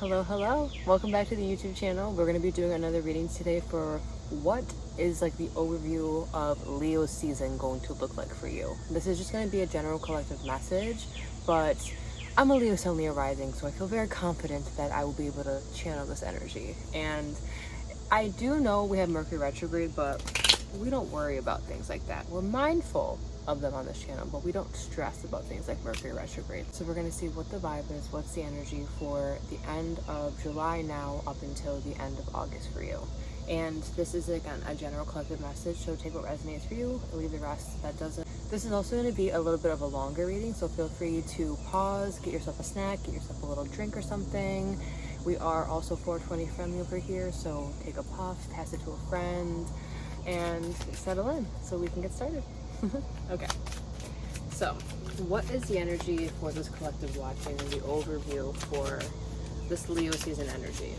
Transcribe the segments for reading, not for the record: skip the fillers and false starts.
Hello. Welcome back to the YouTube channel. We're going to be doing another reading today for what is like the overview of Leo season going to look like for you. This is just going to be a general collective message, but I'm a Leo Sun, Leo rising, so I feel very confident that I will be able to channel this energy. And I do know we have Mercury retrograde, but we don't worry about things like that. We're mindful of them on this channel, but we don't stress about things like Mercury retrograde. So we're going to see what the vibe is, what's the energy for the end of July now up until the end of August for you. And this is again a general collective message, so take what resonates for you and leave the rest that doesn't. This is also going to be a little bit of a longer reading, so feel free to pause, get yourself a snack, get yourself a little drink or something. We are also 420 friendly over here, so take a puff, pass it to a friend, and settle in so we can get started. Okay, so what is the energy for this collective watching and the overview for this Leo season energy?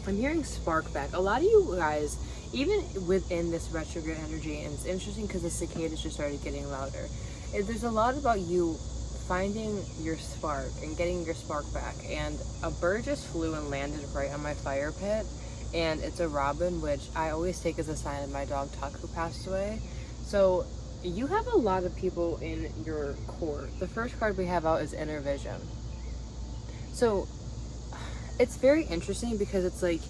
I'm hearing spark back. A lot of you guys, even within this retrograde energy, and it's interesting because the cicadas just started getting louder. There's a lot about you finding your spark and getting your spark back. And a bird just flew and landed right on my fire pit, and it's a robin, which I always take as a sign of my dog Tuck, who passed away. So you have a lot of people in your court. The first card we have out is Inner Vision. So it's very interesting because it's like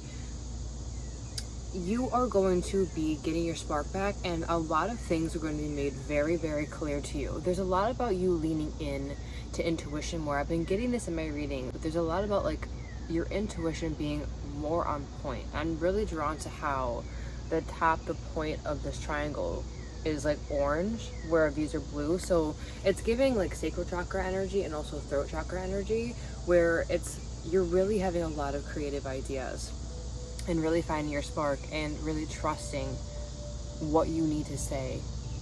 you are going to be getting your spark back, and a lot of things are going to be made very, very clear to you. There's a lot about you leaning in to intuition more. I've been getting this in my reading, but there's a lot about like your intuition being more on point. I'm really drawn to how the point of this triangle is like orange, where these are blue. So it's giving like sacral chakra energy and also throat chakra energy, where you're really having a lot of creative ideas and really finding your spark and really trusting what you need to say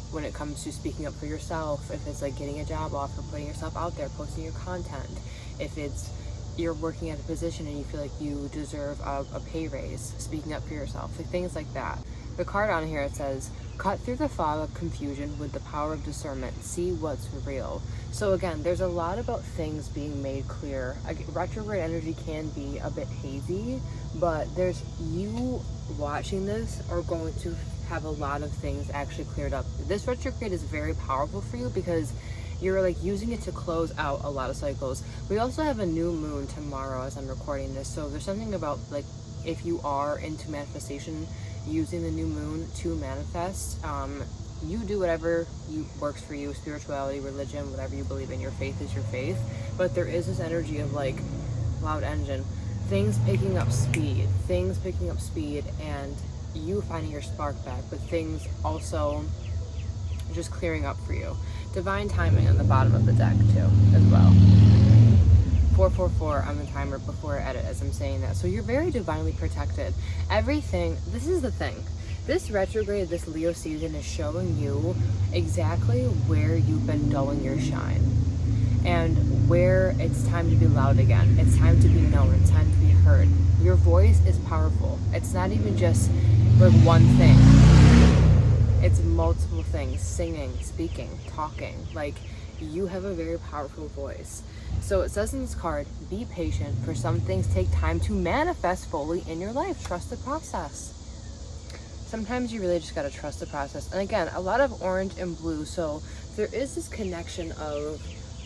when it comes to speaking up for yourself. If it's like getting a job offer, putting yourself out there, posting your content. If it's you're working at a position and you feel like you deserve a pay raise, speaking up for yourself, like things like that. The card on here, it says, cut through the fog of confusion with the power of discernment, see what's real. So again, there's a lot about things being made clear. Retrograde energy can be a bit hazy, but there's you watching this are going to have a lot of things actually cleared up. This retrograde is very powerful for you because you're like using it to close out a lot of cycles. We also have a new moon tomorrow as I'm recording this, so there's something about like if you are into manifestation, using the new moon to manifest. You do whatever works for you, spirituality, religion, whatever you believe in. Your faith is your faith, but there is this energy of like loud engine, things picking up speed, and you finding your spark back, but things also just clearing up for you. Divine timing on the bottom of the deck too as well. 444 on the timer before I edit as I'm saying that. So you're very divinely protected. Everything, this is the thing. This retrograde, this Leo season is showing you exactly where you've been dulling your shine and where it's time to be loud again. It's time to be known. It's time to be heard. Your voice is powerful. It's not even just like one thing. It's multiple things, singing, speaking, talking. Like you have a very powerful voice. So it says in this card, be patient, for some things take time to manifest fully in your life. Trust the process. Sometimes you really just gotta trust the process. And again, a lot of orange and blue, so there is this connection of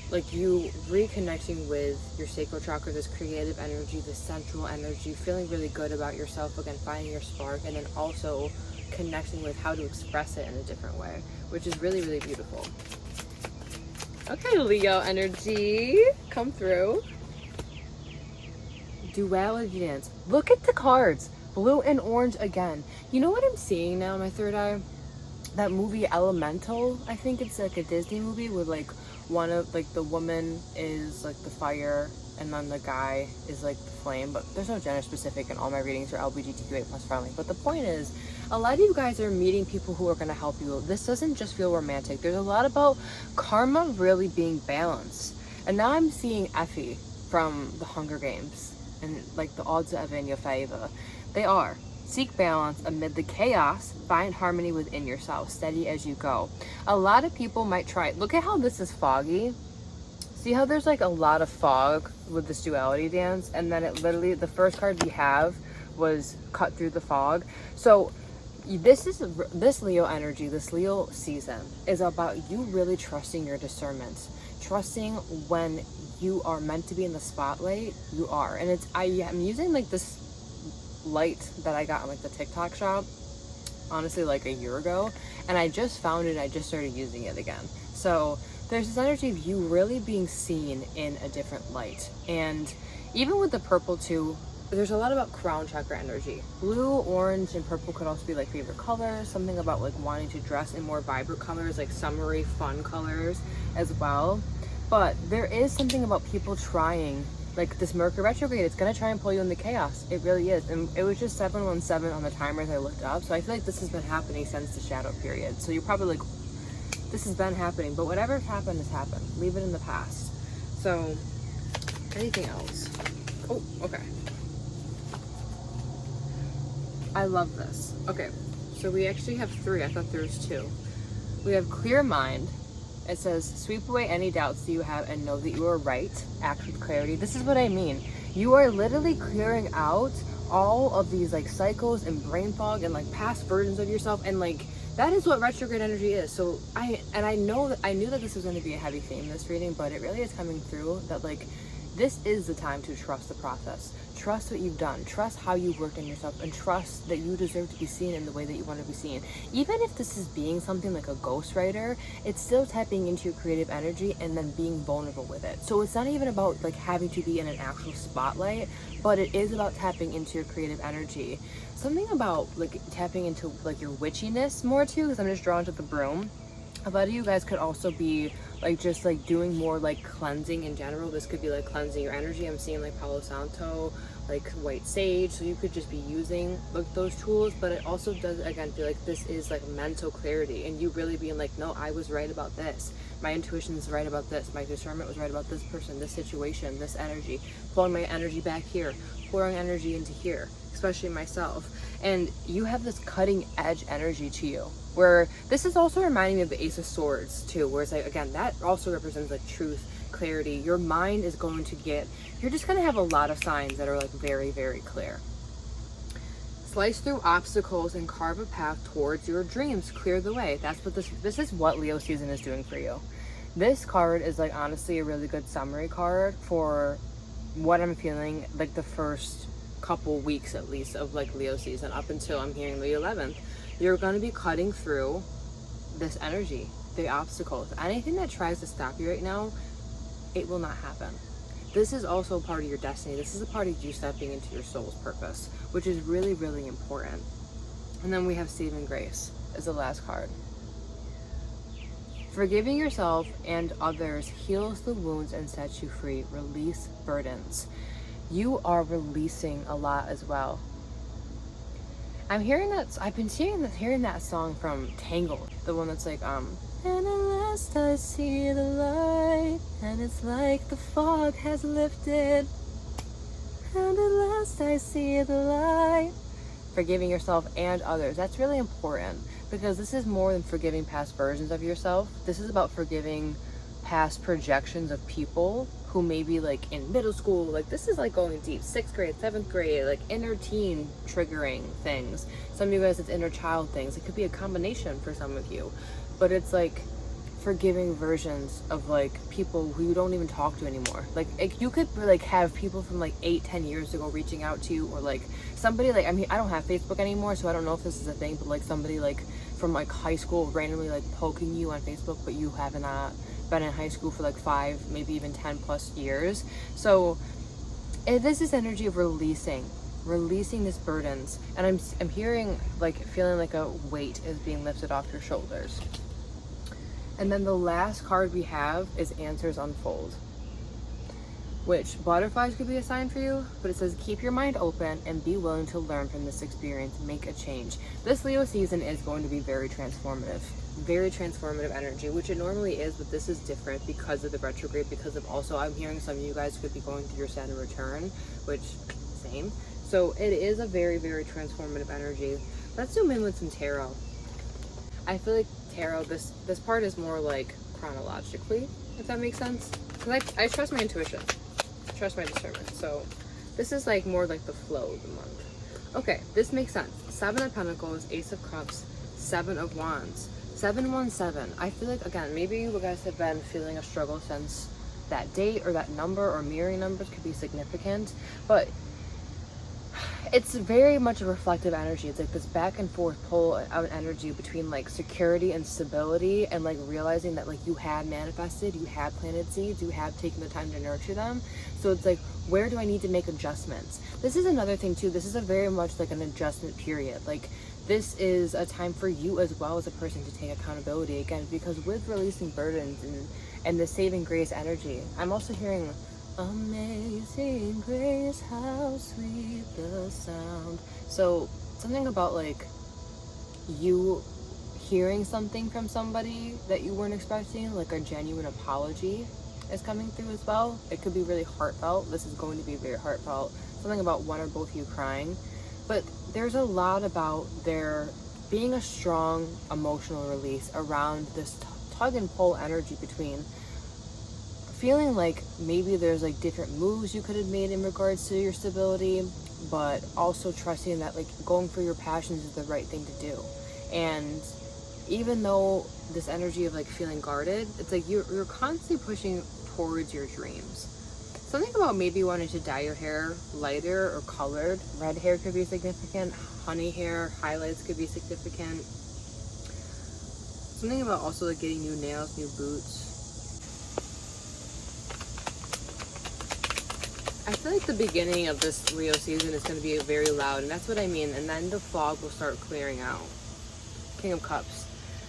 like you reconnecting with your sacral chakra, this creative energy, this sensual energy, feeling really good about yourself, again, finding your spark, and then also connecting with how to express it in a different way, which is really, really beautiful. Okay, Leo energy, come through. Duality dance. Look at the cards. Blue and orange again. You know what I'm seeing now in my third eye? That movie Elemental. I think it's like a Disney movie where like one of like the woman is like the fire and then the guy is like the flame, but there's no gender specific and all my readings are LGBTQA+ friendly. But the point is, a lot of you guys are meeting people who are going to help you. This doesn't just feel romantic. There's a lot about karma really being balanced. And now I'm seeing Effie from the Hunger Games and like the odds of in your favor. They are. Seek balance amid the chaos. Find harmony within yourself. Steady as you go. A lot of people might try. Look at how this is foggy. See how there's like a lot of fog with this duality dance, and then it literally, the first card we have was cut through the fog. So this Leo energy, this Leo season is about you really trusting your discernment, trusting when you are meant to be in the spotlight, you are. And I'm using like this light that I got on like the TikTok shop, honestly, like a year ago, and I just found it. I just started using it again. So there's this energy of you really being seen in a different light. And even with the purple too, there's a lot about crown chakra energy. Blue, orange, and purple could also be like favorite colors. Something about like wanting to dress in more vibrant colors, like summery, fun colors as well. But there is something about people trying, like this Mercury retrograde, it's gonna try and pull you into chaos. It really is. And it was just 717 on the timers I looked up. So I feel like this has been happening since the shadow period. So you're probably like, this has been happening, but whatever's happened has happened. Leave it in the past. So anything else? Oh, okay. I love this. Okay, so we actually have 3. I thought there was 2. We have clear mind. It says, sweep away any doubts that you have and know that you are right. Act with clarity. This is what I mean. You are literally clearing out all of these like cycles and brain fog and like past versions of yourself, and like that is what retrograde energy is. So I knew that this was going to be a heavy theme, this reading, but it really is coming through that like this is the time to trust the process. Trust what you've done. Trust how you worked on yourself, and trust that you deserve to be seen in the way that you want to be seen. Even if this is being something like a ghostwriter, it's still tapping into your creative energy and then being vulnerable with it. So it's not even about like having to be in an actual spotlight, but it is about tapping into your creative energy. Something about like tapping into like your witchiness more too, because I'm just drawn to the broom. A lot of you guys could also be like just like doing more like cleansing in general. This could be like cleansing your energy. I'm seeing like Palo Santo, like white sage, so you could just be using like those tools. But it also does again feel like this is like mental clarity, and you really being like, no, I was right about this, my intuition is right about this, my discernment was right about this person, this situation, this energy, pulling my energy back here, pouring energy into here, especially myself. And you have this cutting edge energy to you, where this is also reminding me of the Ace of Swords too, where it's like, again, that also represents like truth, clarity. Your mind is going to you're just going to have a lot of signs that are like very, very clear. Slice through obstacles and carve a path towards your dreams. Clear the way. That's what this is what Leo season is doing for you. This card is like honestly a really good summary card for what I'm feeling like the first couple weeks at least of like Leo season, up until I'm hearing the 11th. You're going to be cutting through this energy, the obstacles. Anything that tries to stop you right now, it will not happen. This is also part of your destiny. This is a part of you stepping into your soul's purpose, which is really, really important. And then we have saving grace as the last card. Forgiving yourself and others heals the wounds and sets you free. Release burdens. You are releasing a lot as well. I'm hearing that, I've been hearing that song from Tangled, the one that's like, and at last I see the light, and it's like the fog has lifted, and at last I see the light. Forgiving yourself and others, that's really important, because this is more than forgiving past versions of yourself. This is about forgiving past projections of people who may be like in middle school, like this is like going deep, 6th grade, 7th grade, like inner teen triggering things. Some of you guys, it's inner child things. It could be a combination for some of you, but it's like forgiving versions of like people who you don't even talk to anymore. Like you could like have people from like 8-10 years ago reaching out to you, or like somebody like, I mean, I don't have Facebook anymore, so I don't know if this is a thing, but like somebody like from like high school randomly like poking you on Facebook, but you have not been in high school for like 5, maybe even 10 plus years. So this is energy of releasing these burdens, and I'm hearing like feeling like a weight is being lifted off your shoulders. And then the last card we have is Answers Unfold, which butterflies could be a sign for you, but it says keep your mind open and be willing to learn from this experience, make a change. This Leo season is going to be very transformative energy, which it normally is, but this is different because of the retrograde, because of also I'm hearing some of you guys could be going through your Saturn return, which same. So it is a very, very transformative energy. Let's zoom in with some tarot. I feel like tarot, this part is more like chronologically, if that makes sense. because I trust my intuition, trust my discernment. So this is like more like the flow of the month. Okay, this makes sense. 7 of Pentacles, Ace of Cups, 7 of Wands, 717. I feel like, again, maybe you guys have been feeling a struggle since that date, or that number or mirroring numbers could be significant, but it's very much a reflective energy. It's like this back and forth pull out energy between like security and stability, and like realizing that like you have manifested, you have planted seeds, you have taken the time to nurture them. So it's like, where do I need to make adjustments? This is another thing too. This is a very much like an adjustment period. Like this is a time for you as well as a person to take accountability again, because with releasing burdens and the saving grace energy, I'm also hearing amazing grace, how sweet the sound. So something about like you hearing something from somebody that you weren't expecting, like a genuine apology is coming through as well. It could be really heartfelt. This is going to be very heartfelt. Something about one or both of you crying. But there's a lot about there being a strong emotional release around this tug and pull energy between feeling like maybe there's like different moves you could have made in regards to your stability, but also trusting that like going for your passions is the right thing to do. And even though this energy of like feeling guarded, it's like you're constantly pushing towards your dreams. Something about maybe wanting to dye your hair lighter or colored. Red hair could be significant. Honey hair, highlights could be significant. Something about also like getting new nails, new boots. I feel like the beginning of this Leo season is going to be very loud, and that's what I mean. And then the fog will start clearing out. King of Cups.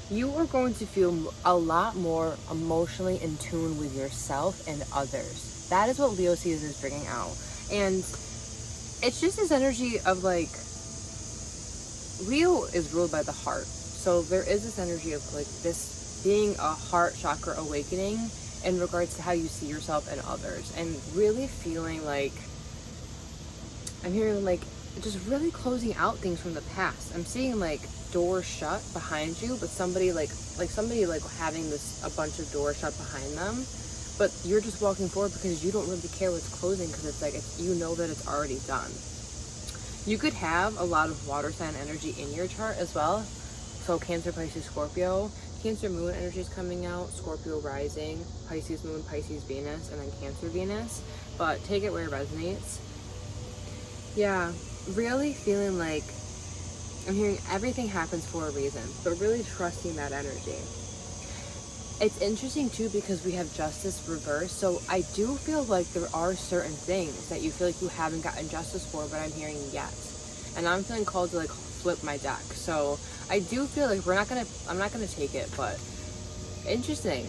You are going to feel a lot more emotionally in tune with yourself and others. That is what Leo season is bringing out. And it's just this energy of like, Leo is ruled by the heart. So there is this energy of like this being a heart chakra awakening in regards to how you see yourself and others, and really feeling like, I'm hearing like just really closing out things from the past. I'm seeing like doors shut behind you, but somebody like somebody like having this a bunch of doors shut behind them, but you're just walking forward because you don't really care what's closing, because it's like you know that it's already done. You could have a lot of water sign energy in your chart as well. So Cancer, Pisces, Scorpio. Cancer moon energy is coming out, Scorpio rising, Pisces moon, Pisces Venus, and then Cancer Venus. But take it where it resonates. Yeah, really feeling like I'm hearing everything happens for a reason, but really trusting that energy. It's interesting too because we have justice reversed. So I do feel like there are certain things that you feel like you haven't gotten justice for, but I'm hearing yet. And I'm feeling called to like flip my deck. So I do feel like I'm not gonna take it, but interesting.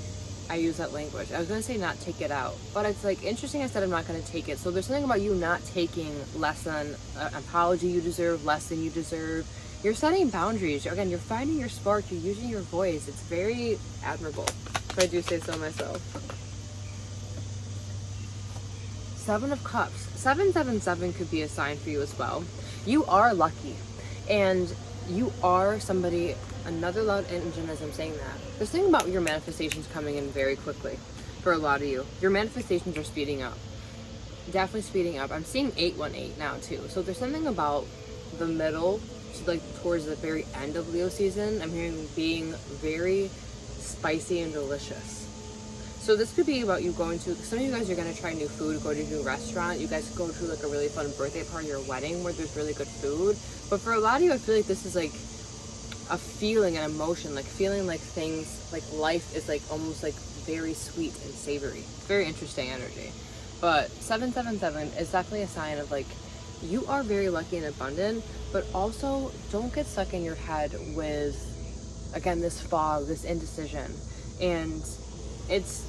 I use that language. I was gonna say not take it out, but it's like interesting I said I'm not gonna take it. So there's something about you not taking less than an apology you deserve, less than you deserve. You're setting boundaries. Again, you're finding your spark, you're using your voice. It's very admirable, if I do say so myself. 7 of Cups. 777 could be a sign for you as well. You are lucky, and you are somebody, another loud engine as I'm saying that. There's something about your manifestations coming in very quickly for a lot of you. Your manifestations are speeding up. Definitely speeding up. I'm seeing 818 now too. So there's something about the middle, so like towards the very end of Leo season, I'm hearing being very spicy and delicious. So this could be about you going to, some of you guys are going to try new food, go to a new restaurant. You guys go to like a really fun birthday party or wedding where there's really good food. But for a lot of you, I feel like this is like a feeling, an emotion, like feeling like things, like life is like almost like very sweet and savory. Very interesting energy. But 777 is definitely a sign of like, you are very lucky and abundant, but also don't get stuck in your head with, again, this fog, this indecision. And it's,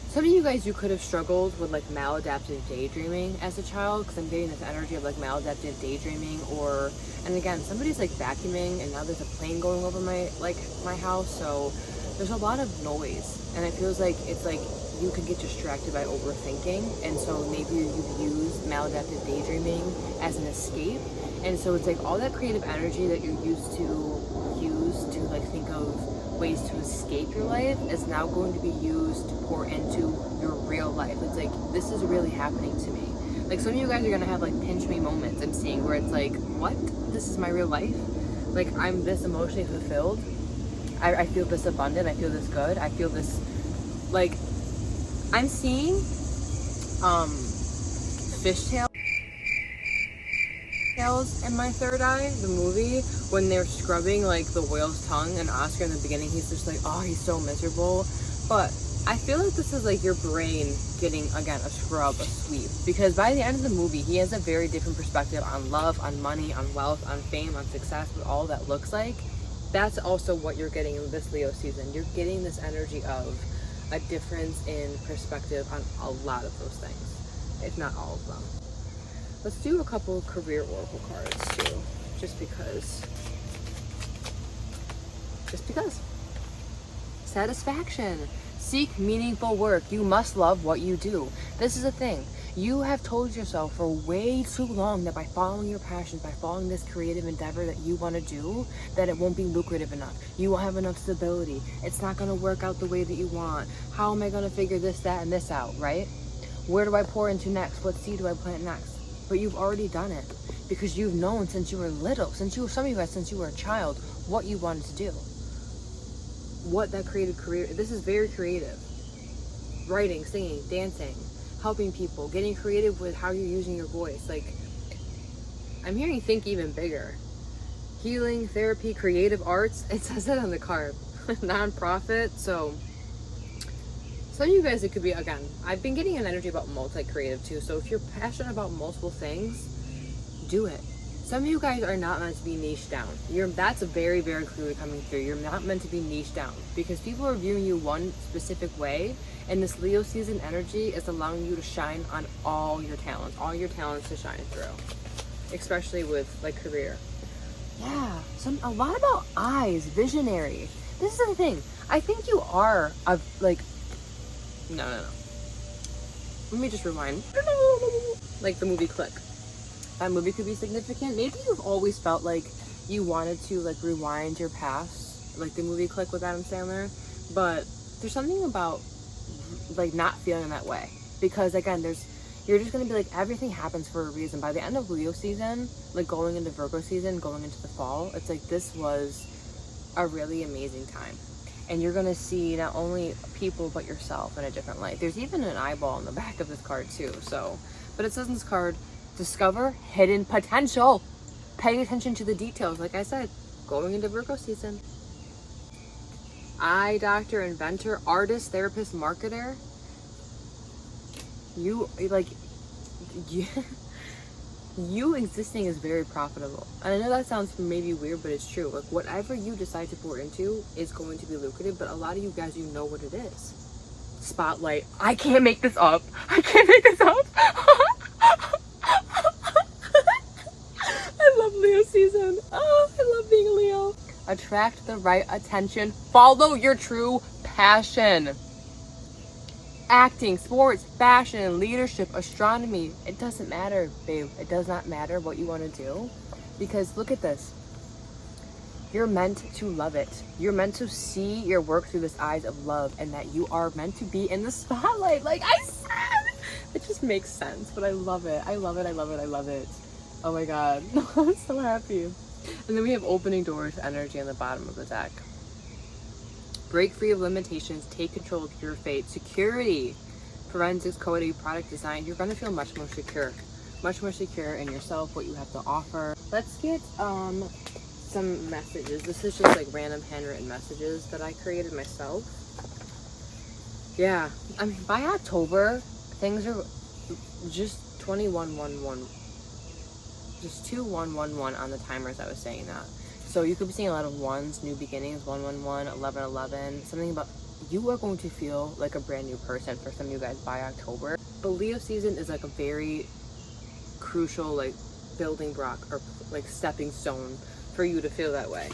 some of you guys, you could have struggled with like maladaptive daydreaming as a child, because I'm getting this energy of like maladaptive daydreaming, or, and again, somebody's like vacuuming and now there's a plane going over my house, so there's a lot of noise, and it feels like it's like you can get distracted by overthinking, and so maybe you've used maladaptive daydreaming as an escape, and so it's like all that creative energy that you're used to use to like think of ways to escape your life is now going to be used to pour into your real life. It's like, this is really happening to me. Like, some of you guys are gonna have like pinch me moments, I'm seeing, where it's like, what? This is my real life? Like, I'm this emotionally fulfilled. I feel this abundant. I feel this good. I feel this, like, I'm seeing fishtails in my third eye, the movie, when they're scrubbing like the whale's tongue, and Oscar in the beginning, he's just like, oh, he's so miserable. But I feel like this is like your brain getting, again, a scrub, a sweep, because by the end of the movie, he has a very different perspective on love, on money, on wealth, on fame, on success, what all that looks like. That's also what you're getting in this Leo season. You're getting this energy of a difference in perspective on a lot of those things, if not all of them. Let's do a couple career oracle cards too, just because. Satisfaction. Seek meaningful work. You must love what you do. This is a thing. You have told yourself for way too long that by following your passions, by following this creative endeavor that you want to do, that it won't be lucrative enough. You won't have enough stability. It's not going to work out the way that you want. How am I going to figure this, that, and this out, right? Where do I pour into next? What seed do I plant next? But you've already done it because you've known since you were little, since you were a child, what you wanted to do. What that creative career, this is very creative. Writing, singing, dancing, helping people, getting creative with how you're using your voice. Like, I'm hearing think even bigger. Healing, therapy, creative arts. It says that on the card. Non-profit. So some of you guys, it could be, again, I've been getting an energy about multi-creative too. So if you're passionate about multiple things, do it. Some of you guys are not meant to be niched down. That's very, very clearly coming through. You're not meant to be niched down because people are viewing you one specific way, and this Leo season energy is allowing you to shine on all your talents to shine through, especially with like career. Yeah, a lot about eyes, visionary. This is the thing. I think you are no. Let me just rewind. Like the movie Click. That movie could be significant. Maybe you've always felt like you wanted to like rewind your past, like the movie Click with Adam Sandler, but there's something about like not feeling that way, because again, you're just gonna be like, everything happens for a reason. By the end of Leo season, like going into Virgo season, going into the fall, it's like this was a really amazing time, and you're gonna see not only people but yourself in a different light. There's even an eyeball on the back of this card too. So, but it says in this card, discover hidden potential. Pay attention to the details. Like I said, going into Virgo season. Eye doctor, inventor, artist, therapist, marketer. You existing is very profitable. And I know that sounds maybe weird, but it's true. Like, whatever you decide to pour into is going to be lucrative, but a lot of you guys, you know what it is. Spotlight. I can't make this up. I love Leo season. Oh, I love being a Leo. Attract the right attention. Follow your true passion. Acting, sports, fashion, leadership, astronomy. It doesn't matter, babe. It does not matter what you want to do, because look at this. You're meant to love it. You're meant to see your work through this eyes of love, and that you are meant to be in the spotlight. Like I said, it just makes sense, but I love it. I love it. Oh my God, I'm so happy. And then we have opening doors energy on the bottom of the deck. Break free of limitations, take control of your fate. Security, forensics, coding, product design. You're gonna feel much more secure in yourself, what you have to offer. Let's get some messages. This is just like random handwritten messages that I created myself. Yeah, I mean, by October, things are just 2111. Just 2111 on the timers. I was saying that. So you could be seeing a lot of ones, new beginnings, 111, 1111. Something about you are going to feel like a brand new person for some of you guys by October. But Leo season is like a very crucial like building block or like stepping stone for you to feel that way.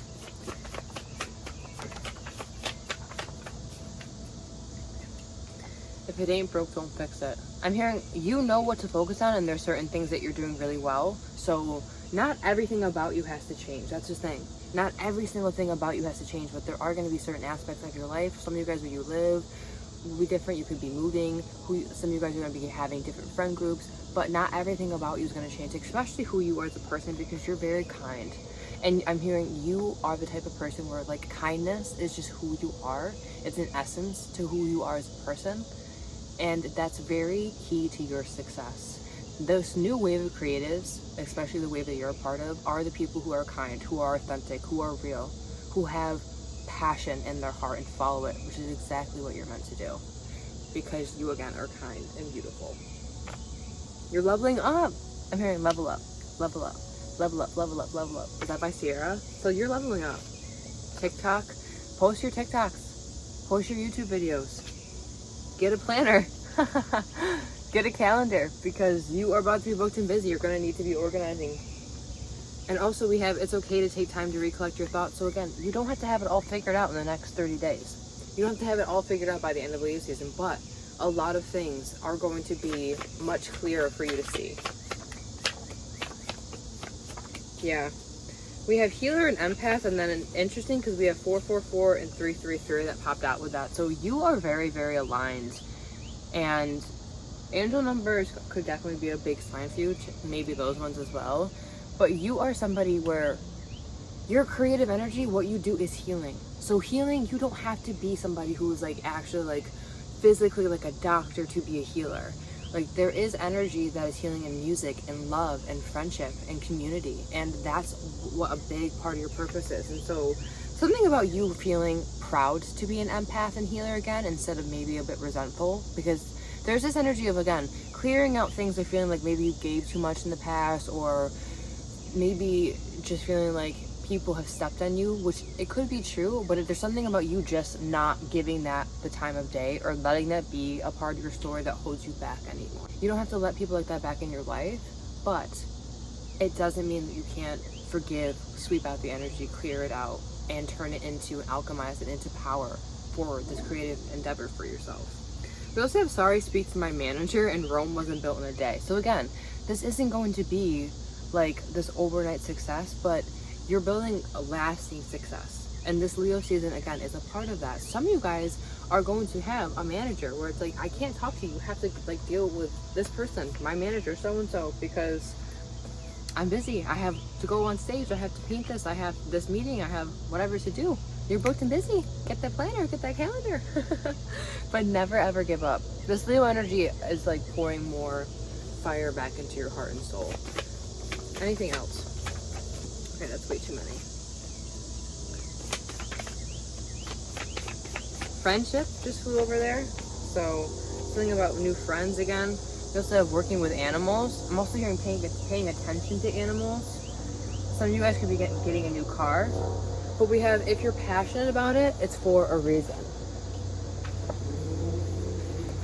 If it ain't broke, don't fix it. I'm hearing you know what to focus on, and there's certain things that you're doing really well. So not everything about you has to change. That's the thing. Not every single thing about you has to change, but there are going to be certain aspects of your life. Some of you guys, where you live will be different. You could be moving. Some of you guys are going to be having different friend groups, but not everything about you is going to change, especially who you are as a person, because you're very kind. And I'm hearing you are the type of person where like kindness is just who you are. It's an essence to who you are as a person. And that's very key to your success. This new wave of creatives, especially the wave that you're a part of, are the people who are kind, who are authentic, who are real, who have passion in their heart and follow it, which is exactly what you're meant to do. Because you, again, are kind and beautiful. You're leveling up. I'm hearing level up, level up, level up, level up, level up. Is that by Sierra? So you're leveling up. TikTok, post your TikToks, post your YouTube videos, get a planner. Get a calendar, because you are about to be booked and busy. You're going to need to be organizing. And also we have, it's okay to take time to recollect your thoughts. So again, you don't have to have it all figured out in the next 30 days. You don't have to have it all figured out by the end of Leo season, but a lot of things are going to be much clearer for you to see. Yeah. We have healer and empath, and then interesting because we have 444 and 333 that popped out with that. So you are very, very aligned. And angel numbers could definitely be a big sign for you, maybe those ones as well. But you are somebody where your creative energy, what you do is healing. So healing, you don't have to be somebody who's like actually like physically like a doctor to be a healer. Like there is energy that is healing in music and love and friendship and community. And that's what a big part of your purpose is. And so something about you feeling proud to be an empath and healer again, instead of maybe a bit resentful, because there's this energy of, again, clearing out things or feeling like maybe you gave too much in the past, or maybe just feeling like people have stepped on you, which it could be true, but if there's something about you just not giving that the time of day, or letting that be a part of your story that holds you back anymore. You don't have to let people like that back in your life, but it doesn't mean that you can't forgive, sweep out the energy, clear it out, and turn it into, alchemize it into power for this creative endeavor for yourself. We also have sorry, speak to my manager, and Rome wasn't built in a day. So again, this isn't going to be like this overnight success, but you're building a lasting success. And this Leo season, again, is a part of that. Some of you guys are going to have a manager where it's like, I can't talk to you. You have to like deal with this person, my manager, so-and-so, because I'm busy. I have to go on stage. I have to paint this. I have this meeting. I have whatever to do. You're booked and busy. Get that planner, get that calendar. But never ever give up. This Leo energy is like pouring more fire back into your heart and soul. Anything else? Okay, that's way too many. Friendship just flew over there. So something about new friends again. We also have working with animals. I'm also hearing paying attention to animals. Some of you guys could be getting a new car. But we have, if you're passionate about it, it's for a reason.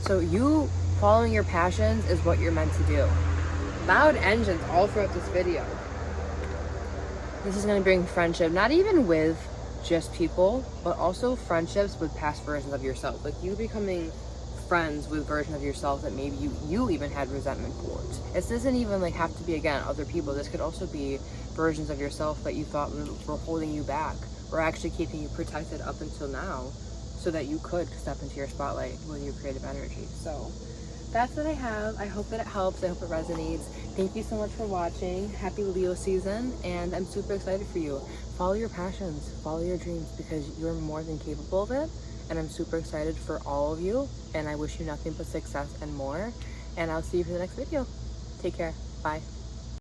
So you following your passions is what you're meant to do. Loud engines all throughout this video. This is going to bring friendship, not even with just people, but also friendships with past versions of yourself. Like you becoming friends with versions of yourself that maybe you even had resentment towards. It doesn't even like have to be, again, other people. This could also be versions of yourself that you thought were holding you back, or actually keeping you protected up until now, so that you could step into your spotlight with your creative energy. So that's what I have. I hope that it helps. I hope it resonates. Thank you so much for watching. Happy Leo season, and I'm super excited for you. Follow your passions, follow your dreams, because you're more than capable of it. And I'm super excited for all of you, and I wish you nothing but success and more. And I'll see you for the next video. Take care. Bye.